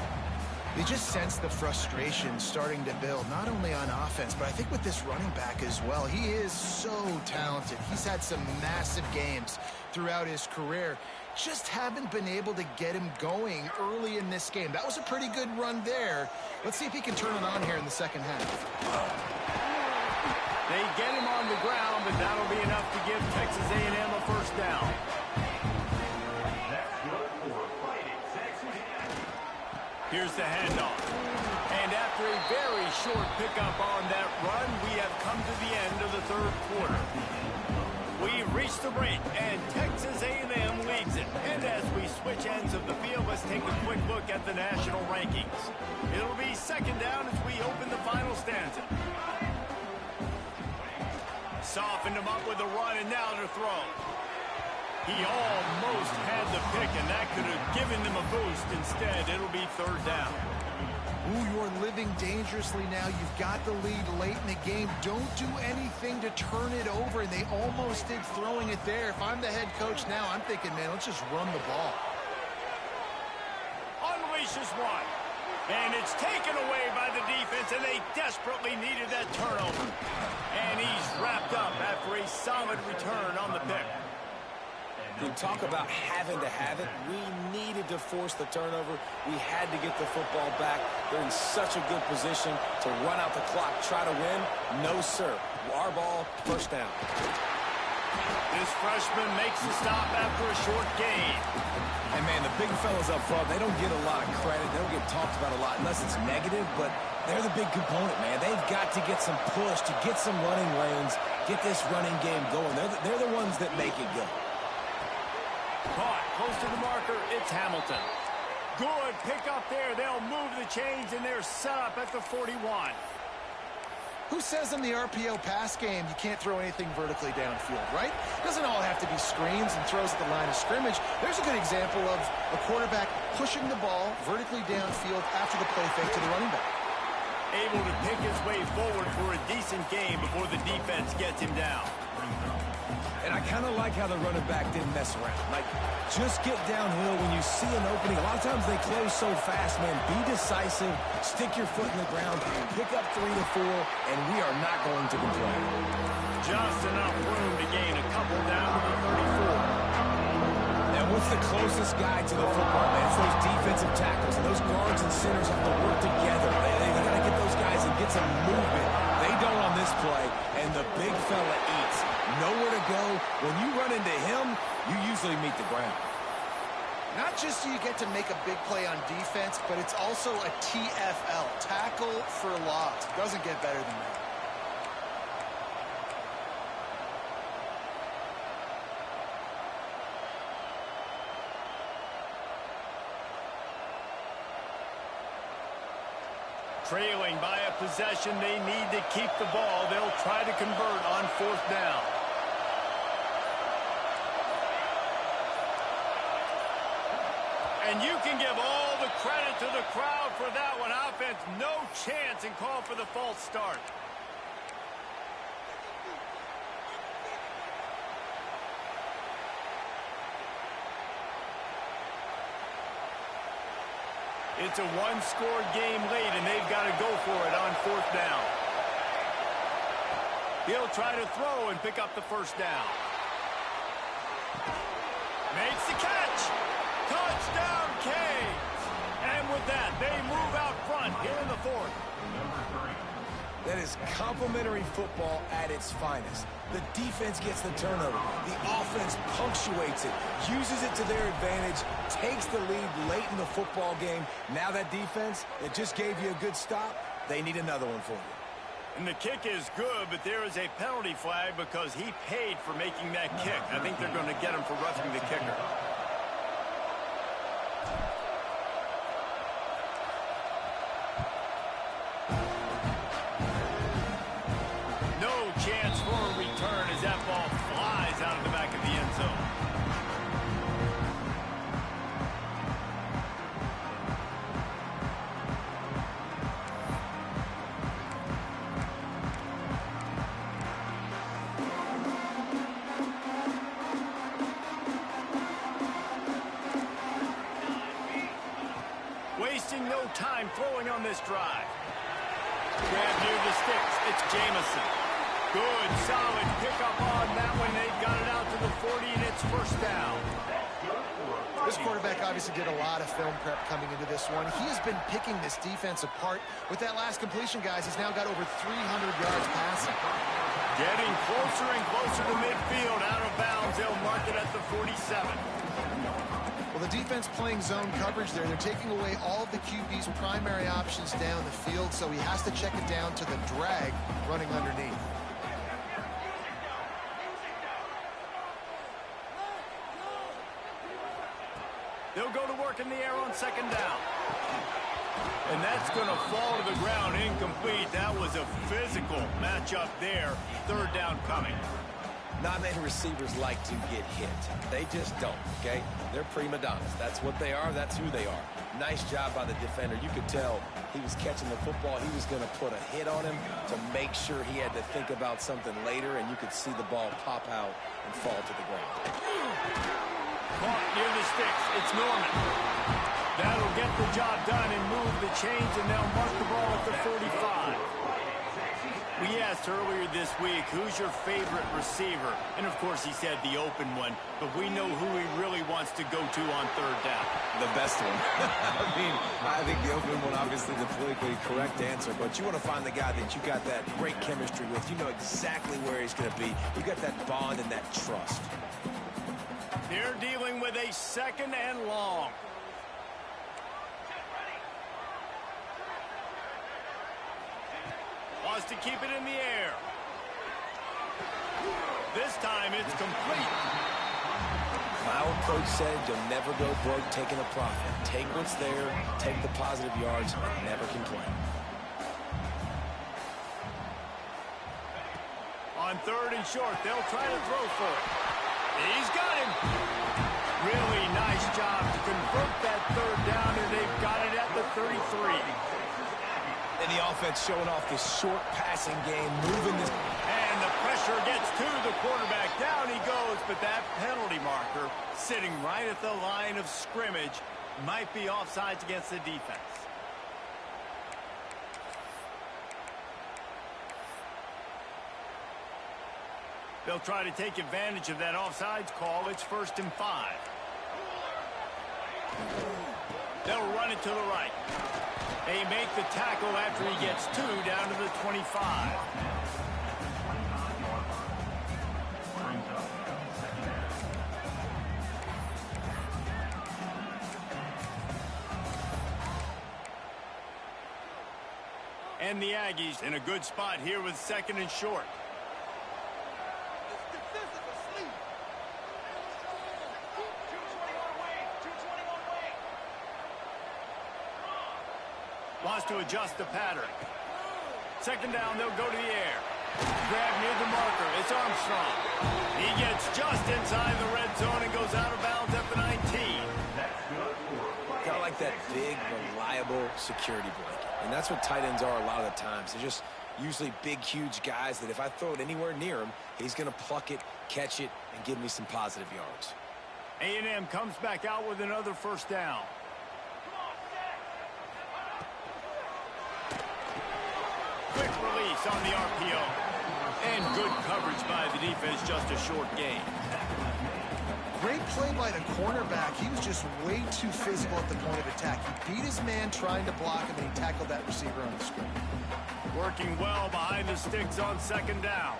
Speaker 3: You just sense the frustration starting to build, not only on offense, but I think with this running back as well. He is so talented. He's had some massive games throughout his career. Just haven't been able to get him going early in this game. That was a pretty good run there. Let's see if he can turn it on here in the second half.
Speaker 1: They get him on the ground, but that'll be enough to give Texas A&M a first down. Here's the handoff. And after a very short pickup on that run, we have come to the end of the third quarter. We've reached the break, and Texas A&M leads it. And as we switch ends of the field, let's take a quick look at the national rankings. It'll be second down as we open the final stanza. Softened him up with a run, and now to throw. He almost had the pick, and that could have given them a boost. Instead, it'll be third down.
Speaker 3: Ooh, you're living dangerously now. You've got the lead late in the game. Don't do anything to turn it over, and they almost did throwing it there. If I'm the head coach now, I'm thinking, man, let's just run the ball.
Speaker 1: Unleashes one. And it's taken away by the defense, and they desperately needed that turnover. And he's wrapped up after a solid return on the pick.
Speaker 2: We talk about having to have it. We needed to force the turnover. We had to get the football back. They're in such a good position to run out the clock, try to win. No, sir. Our ball, first down.
Speaker 1: This freshman makes the stop after a short gain.
Speaker 2: And, man, the big fellas up front, they don't get a lot of credit. They don't get talked about a lot unless it's negative, but they're the big component, man. They've got to get some push, to get some running lanes, get this running game going. They're the ones that make it go.
Speaker 1: Caught close to the marker. It's Hamilton. Good pick up there. They'll move the chains, and they're set up at the 41.
Speaker 3: Who says in the RPO pass game you can't throw anything vertically downfield, right? Doesn't all have to be screens and throws at the line of scrimmage. There's a good example of a quarterback pushing the ball vertically downfield after the play fake to the running back.
Speaker 1: Able to pick his way forward for a decent game before the defense gets him down.
Speaker 2: And I kind of like how the running back didn't mess around. Like, just get downhill when you see an opening. A lot of times they close so fast, man. Be decisive, stick your foot in the ground, pick up 3 to 4, and we are not going to complain.
Speaker 1: Just enough room to gain a couple down to the 34.
Speaker 2: And what's the closest guy to the football, man? It's those defensive tackles. And those guards and centers have to work together. They got to get those guys and get some movement. They don't on this play, and the big fella eats. Nowhere to go. When you run into him, you usually meet the ground.
Speaker 3: Not just do you get to make a big play on defense, but it's also a TFL, tackle for loss. Doesn't get better than that.
Speaker 1: Trailing by a possession, they need to keep the ball. They'll try to convert on 4th down. And you can give all the credit to the crowd for that one. Offense, no chance, and call for the false start. It's a one-score game late, and they've got to go for it on 4th down. He'll try to throw and pick up the 1st down. Makes the catch. Touchdown, Canes. And with that, they move out front here in the 4th.
Speaker 2: That is complimentary football at its finest. The defense gets the turnover. The offense punctuates it, uses it to their advantage, takes the lead late in the football game. Now that defense, it just gave you a good stop. They need another one for you.
Speaker 1: And the kick is good, but there is a penalty flag because he paid for making that kick. I think they're going to get him for roughing the kicker. Chance for a return as that ball flies out of the back of the end zone. Wasting no time throwing on this drive. Grab near the sticks. It's Jamison. Good, solid pickup on that one. They've got it out to the 40, and it's 1st down.
Speaker 3: This quarterback obviously did a lot of film prep coming into this one. He has been picking this defense apart. With that last completion, guys, he's now got over 300 yards passing.
Speaker 1: Getting closer and closer to midfield. Out of bounds, they'll mark it at the 47.
Speaker 3: Well, the defense playing zone coverage there. They're taking away all of the QB's primary options down the field, so he has to check it down to the drag running underneath.
Speaker 1: They'll go to work in the air on 2nd down. And that's going to fall to the ground incomplete. That was a physical matchup there. 3rd down coming.
Speaker 2: Not many receivers like to get hit. They just don't, okay? They're prima donnas. That's what they are. That's who they are. Nice job by the defender. You could tell he was catching the football. He was going to put a hit on him to make sure he had to think about something later, and you could see the ball pop out and fall to the ground.
Speaker 1: Caught near the sticks. It's Norman. That'll get the job done and move the chains, and they'll mark the ball at the 45. We asked earlier this week, who's your favorite receiver? And, of course, he said the open one. But we know who he really wants to go to on third down.
Speaker 2: The best one. I think the open one, obviously, the politically correct answer. But you want to find the guy that you got that great chemistry with. You know exactly where he's going to be. You got that bond and that trust.
Speaker 1: They're dealing with a second and long. Wants to keep it in the air. This time it's complete.
Speaker 2: My old coach said you'll never go broke taking a profit. Take what's there, take the positive yards, and never complain.
Speaker 1: On third and short, they'll try to throw for it. He's got him. Really nice job to convert that third down, and they've got it at the 33.
Speaker 2: And the offense showing off this short passing game, moving this.
Speaker 1: And the pressure gets to the quarterback. Down he goes, but that penalty marker sitting right at the line of scrimmage might be offsides against the defense. They'll try to take advantage of that offsides call. It's 1st and 5. They'll run it to the right. They make the tackle after he gets 2 down to the 25. And the Aggies in a good spot here with 2nd and short. Wants to adjust the pattern. 2nd down, they'll go to the air. Grab near the marker. It's Armstrong. He gets just inside the red zone and goes out of bounds at the 19.
Speaker 2: Kind of like that big, reliable security blanket. And that's what tight ends are a lot of the times. They're just usually big, huge guys that if I throw it anywhere near him, he's going to pluck it, catch it, and give me some positive yards.
Speaker 1: A&M comes back out with another 1st down. Quick release on the RPO. And good coverage by the defense, just a short gain.
Speaker 3: Great play by the cornerback. He was just way too physical at the point of attack. He beat his man trying to block him, and he tackled that receiver on the screen.
Speaker 1: Working well behind the sticks on 2nd down.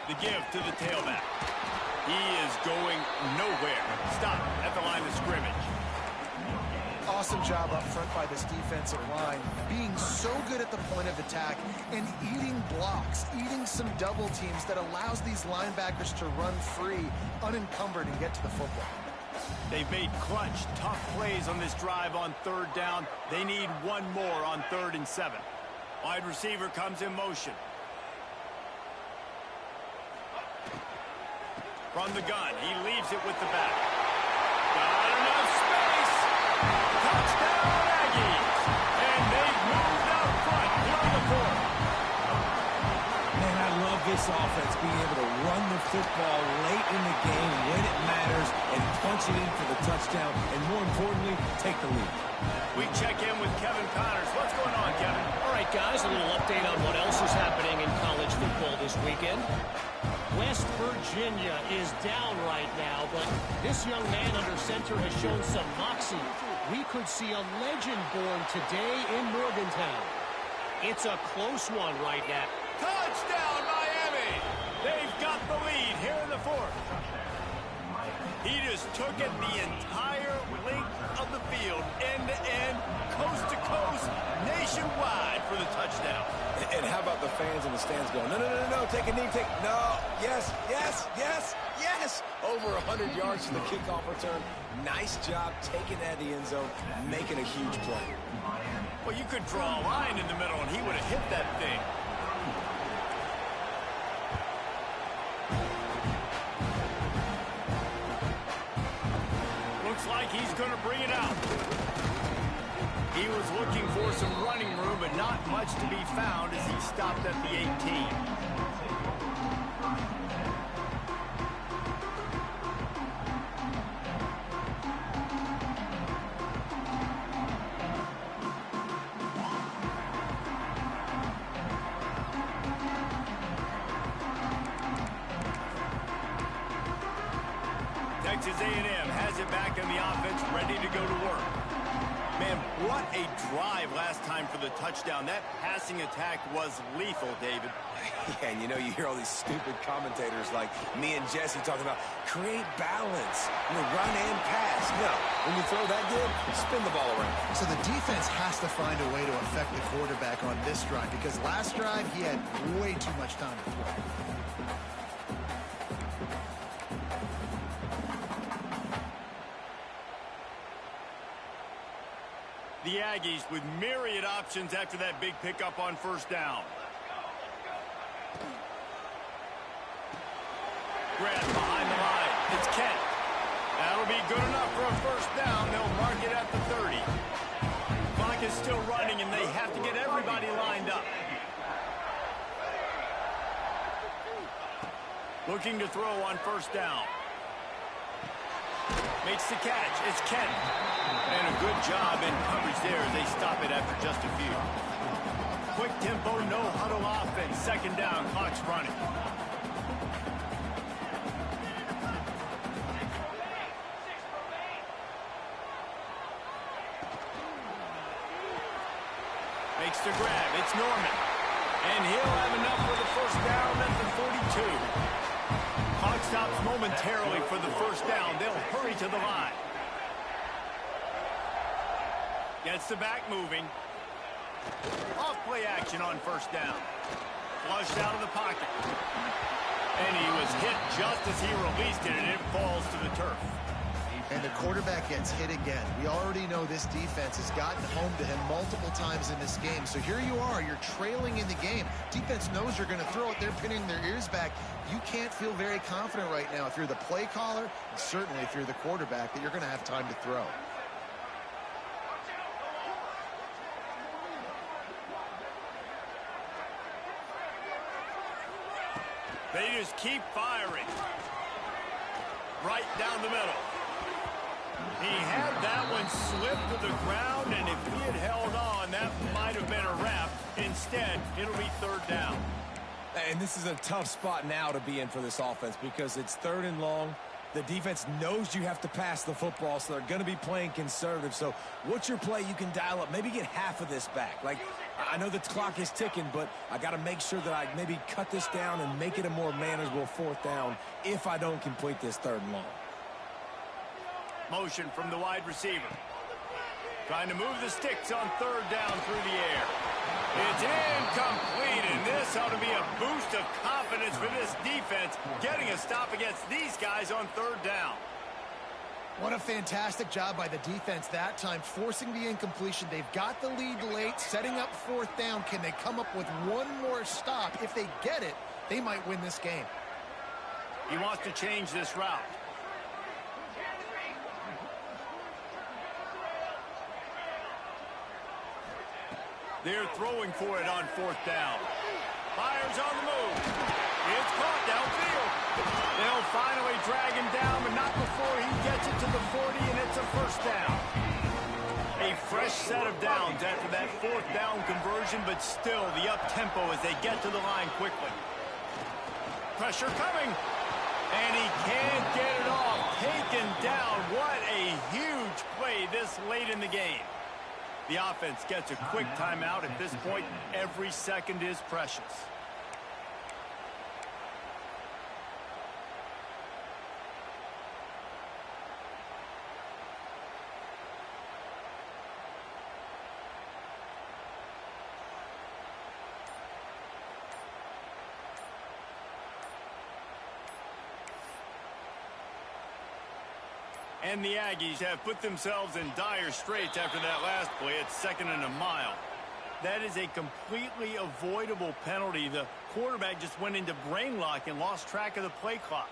Speaker 1: The give to the tailback. He is going nowhere. Stop at the line of scrimmage.
Speaker 3: Awesome job up front by this defensive line, being so good at the point of attack and eating blocks, eating some double teams that allows these linebackers to run free, unencumbered, and get to the football.
Speaker 1: They've made clutch, tough plays on this drive on 3rd down. They need one more on 3rd and 7. Wide receiver comes in motion. From the gun, he leaves it with the back. Got enough space. Touchdown, Aggies. And they've moved out front here on the 4th.
Speaker 2: Man, I love this offense being able to run the football late in the game when it matters and punch it in for the touchdown and, more importantly, take the lead.
Speaker 1: We check in with Kevin Connors. What's going on, Kevin?
Speaker 4: All right, guys, a little update on what else is happening in college football this weekend. West Virginia is down right now, but this young man under center has shown some moxie. We could see a legend born today in Morgantown. It's a close one right now.
Speaker 1: Touchdown, Miami! They've got the lead here in the 4th. He just took it the entire length of the field, end to end, coast to coast, nationwide for the touchdown.
Speaker 2: And how about the fans in the stands going, no, no, no, no, take a knee, no, yes, yes, yes, yes. Over 100 yards to the kickoff return. Nice job taking that to the end zone, making a huge play.
Speaker 1: Well, you could draw a line in the middle, and he would have hit that thing. Looks like he's going to bring it out. He was looking for some running room, but not much to be found as he stopped at the 18. Texas A&M has it back in the offense, ready to go to work. Man, what a drive last time for the touchdown. That passing attack was lethal, David.
Speaker 2: Yeah, and you know, you hear all these stupid commentators like me and Jesse talking about create balance, run and pass. No, when you throw that good, spin the ball around.
Speaker 3: So the defense has to find a way to affect the quarterback on this drive, because last drive he had way too much time to throw.
Speaker 1: The Aggies with myriad options after that big pickup on first down. Grab behind the line. It's Kent. That'll be good enough for a first down. They'll mark it at the 30. Clock is still running, and they have to get everybody lined up. Looking to throw on first down. Makes the catch. It's Kent. And a good job in coverage there as they stop it after just a few. Quick tempo, no huddle offense. Second down, clock's running. Makes the grab. It's Norman. And he'll have enough for the first down at the 42. Clock stops momentarily for the first down. They'll hurry to the line. Gets the back moving. Off play action on first down. Flushed out of the pocket. And he was hit just as he released it, and it falls to the turf.
Speaker 3: And the quarterback gets hit again. We already know this defense has gotten home to him multiple times in this game. So here you are, you're trailing in the game. Defense knows you're going to throw it. They're pinning their ears back. You can't feel very confident right now if you're the play caller, and certainly if you're the quarterback, that you're going to have time to throw.
Speaker 1: They just keep firing. Right down the middle. He had that one slip to the ground, and if he had held on, that might have been a wrap. Instead, it'll be third down.
Speaker 2: And this is a tough spot now to be in for this offense because it's third and long. The defense knows you have to pass the football, so they're going to be playing conservative. So what's your play you can dial up? Maybe get half of this back. Like, I know the clock is ticking, but I got to make sure that I maybe cut this down and make it a more manageable fourth down if I don't complete this third and long.
Speaker 1: Motion from the wide receiver. Trying to move the sticks on third down through the air. It's incomplete, and this ought to be a boost of confidence for this defense, getting a stop against these guys on third down.
Speaker 3: What a fantastic job by the defense that time, forcing the incompletion. They've got the lead late, setting up fourth down. Can they come up with one more stop? If they get it, they might win this game.
Speaker 1: He wants to change this route. They're throwing for it on fourth down. Fires on the move. It's caught downfield. They'll finally drag him down, but not before he gets it to the 40, and it's a first down. A fresh set of downs after that fourth down conversion, but still the up-tempo as they get to the line quickly. Pressure coming. And he can't get it off. Taken down. What a huge play this late in the game. The offense gets a quick timeout. At this point, every second is precious. And the Aggies have put themselves in dire straits after that last play. It's second and a mile. That is a completely avoidable penalty. The quarterback just went into brain lock and lost track of the play clock.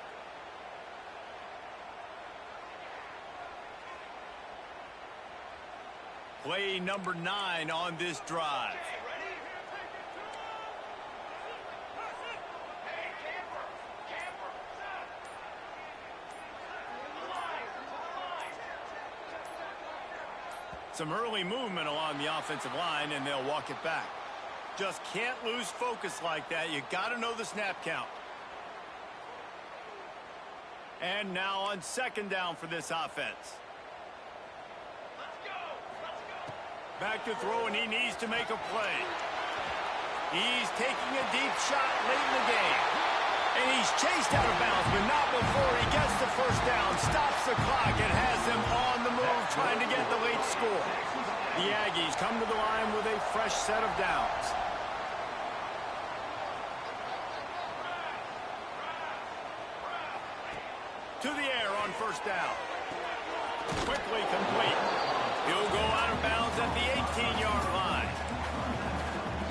Speaker 1: Play number 9 on this drive. Some early movement along the offensive line, and they'll walk it back. Just can't lose focus like that. You got to know the snap count. And now on second down for this offense. Back to throw, and he needs to make a play. He's taking a deep shot late in the game. And he's chased out of bounds, but not before he gets the first down, stops the clock, and has them on the move trying to get the late score. The Aggies come to the line with a fresh set of downs. To the air on first down. Quickly complete. He'll go out of bounds at the 18-yard line.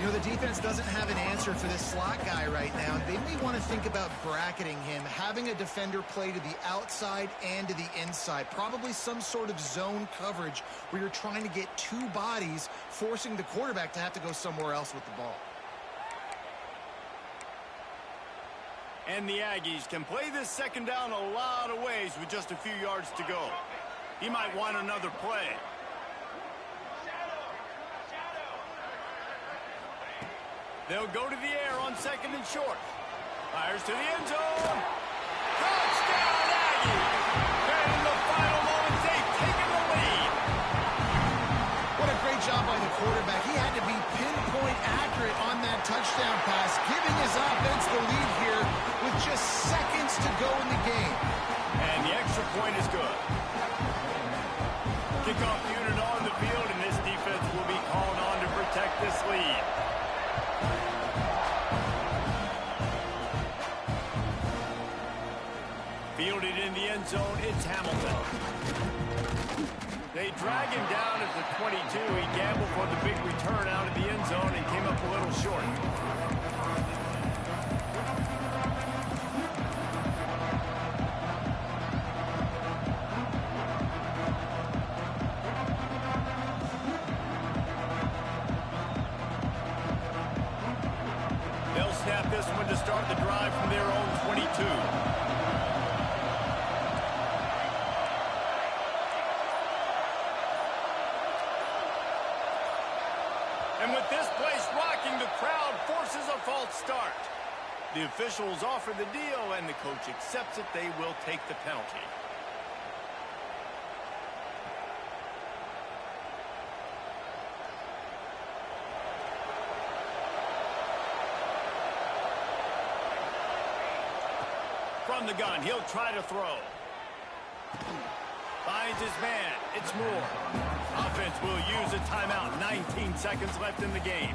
Speaker 3: You know, the defense doesn't have an answer for this slot guy right now. They may want to think about bracketing him, having a defender play to the outside and to the inside. Probably some sort of zone coverage where you're trying to get two bodies, forcing the quarterback to have to go somewhere else with the ball.
Speaker 1: And the Aggies can play this second down a lot of ways with just a few yards to go. He might want another play. They'll go to the air on second and short. Fires to the end zone. Touchdown, Aggies! And in the final moments, they've taken the lead.
Speaker 3: What a great job by the quarterback. He had to be pinpoint accurate on that touchdown pass, giving his offense the lead here with just seconds to go in the game.
Speaker 1: And the extra point is good. Kickoff unit on the field, and this defense will be called on to protect this lead. Fielded in the end zone, it's Hamilton. They drag him down at the 22. He gambled for the big return out of the end zone and came up a little short. They'll snap this one to start the drive from their own 22. And with this place rocking, the crowd forces a false start. The officials offer the deal, and the coach accepts it. They will take the penalty. From the gun, he'll try to throw. Finds his man. It's Moore. Offense will use a timeout. 19 seconds left in the game.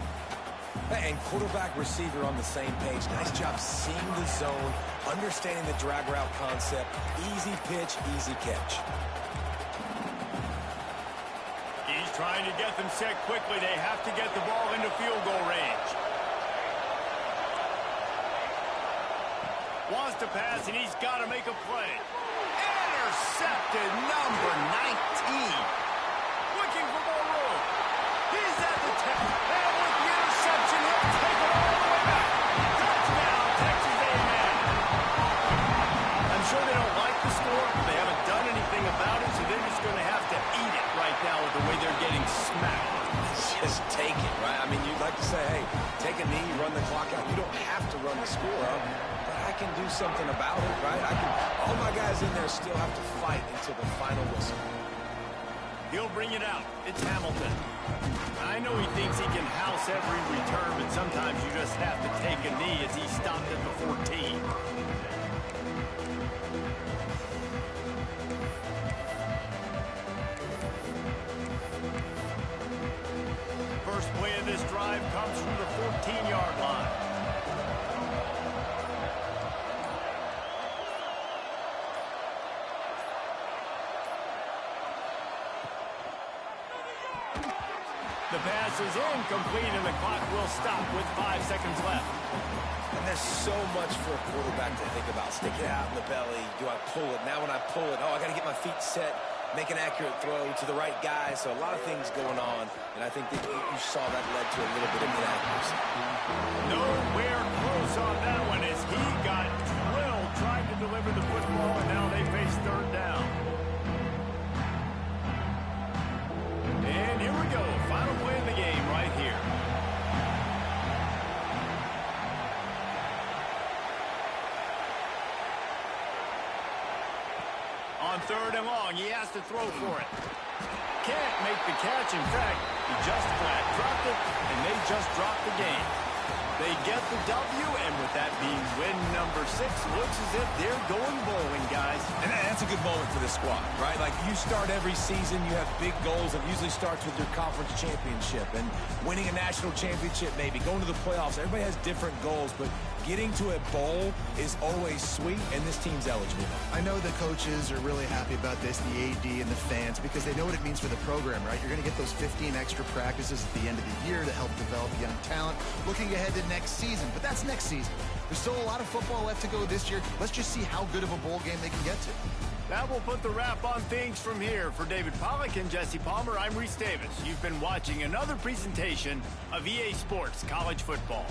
Speaker 2: And quarterback, receiver on the same page. Nice job seeing the zone, understanding the drag route concept. Easy pitch, easy catch.
Speaker 1: He's trying to get them set quickly. They have to get the ball into field goal range. Wants to pass, and he's got to make a play. Intercepted, number 19. Looking for more room. He's at the 10. And with the interception, he'll take it all the way back. Touchdown, Texas A&M. I'm sure they don't like the score. They haven't done anything about it, so they're just going to have to eat it right now with the way they're getting smacked.
Speaker 2: Just take it, right? I mean, you'd like to say, hey, take a knee, run the clock out. You don't have to run the score up. I can do something about it, right? All my guys in there still have to fight until the final whistle.
Speaker 1: He'll bring it out. It's Hamilton. I know he thinks he can house every return, but sometimes you just have to take a knee as he stopped at the 14. First play of this drive comes from the 14-yard line. The pass is incomplete, and the clock will stop with 5 seconds left.
Speaker 2: And there's so much for a quarterback to think about. Stick it out in the belly. Do I pull it? Now when I pull it, I got to get my feet set, make an accurate throw to the right guy. So a lot of things going on, and I think that you saw that led to a little bit of inaccuracy.
Speaker 1: Nowhere close on that one as he got drilled trying to deliver the football, and now they face third down. And here we go. Final play of the game right here. long. He has to throw for it. Can't make the catch. In fact, he just flat dropped it, and they just dropped the game. They get the W, and with that being win number 6, looks as if they're going bowling, guys.
Speaker 2: And that's a good moment for this squad, right? Like, you start every season, you have big goals. It usually starts with your conference championship and winning a national championship, maybe going to the playoffs. Everybody has different goals, but getting to a bowl is always sweet, and this team's eligible.
Speaker 3: I know the coaches are really happy about this, the AD and the fans, because they know what it means for the program, right? You're going to get those 15 extra practices at the end of the year to help develop young talent. Looking ahead to next season, but that's next season. There's still a lot of football left to go this year. Let's just see how good of a bowl game they can get to.
Speaker 1: That will put the wrap on things from here. For David Pollack and Jesse Palmer, I'm Reese Davis. You've been watching another presentation of EA Sports College Football.